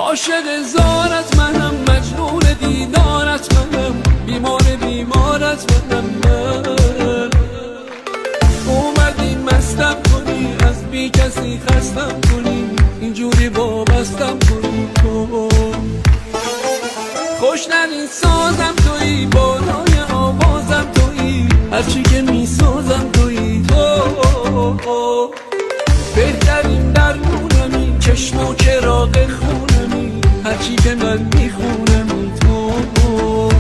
عاشق زارت منم، مجنون دیدارت منم، بیمارت منم. من اومدی مستم کنی، از بی کسی خستم کنی، اینجوری وابستم کنی. تو خوشنرین سازم تویی، بالای آوازم تویی، هرچی که میسازم تویی. تو بهترین درمونمی، چشم و چراغ خونمی، هرچی که من میخونمی. تو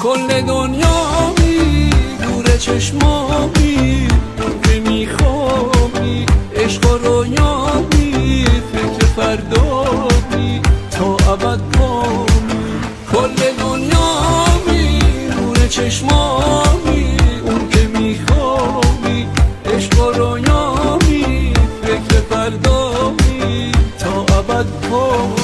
کل دنیامی، نور چشمامی، که میخوابی عشق و رویامی، فکر فردامی تا ابد پامی. کل دنیامی، نور چشمامی، اون که میخوابی عشق و رویامی، فکر فردامی تا ابد پامی.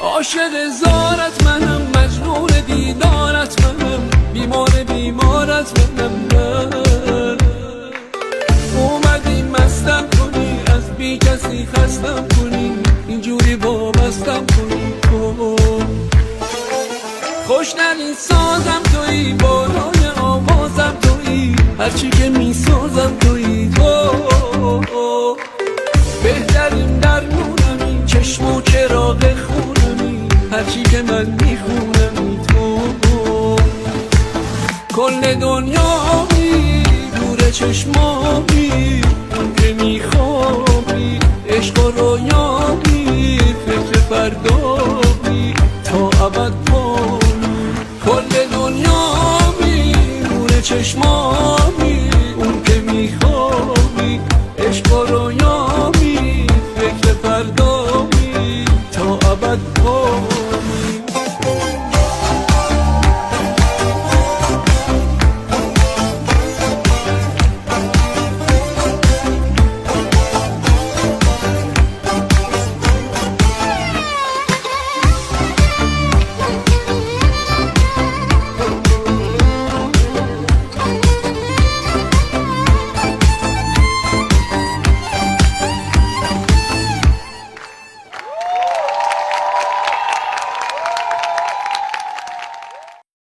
عاشق زارت منم، مجنون دیدارت منم، بیمارت منم. من اومدی مستم کنی، از بی کسی خستم کنی، اینجوری وابستم کنی. تو خوشنرین سازم تویی، بالای آوازم تویی، هرچی که میسازم تویی. تو بهترین درمونمی، چشم و چراغ خونمی، هرچی که من میخونم. تو کل دنیامی، نور چشمامی، اون که میخوابی عشق و رویامی، فکر فردامی تا ابد پامی. کل دنیامی، نور چشمامی، اون که میخوابی عشق و رویامی، فکر فردامی تا ابد پامی.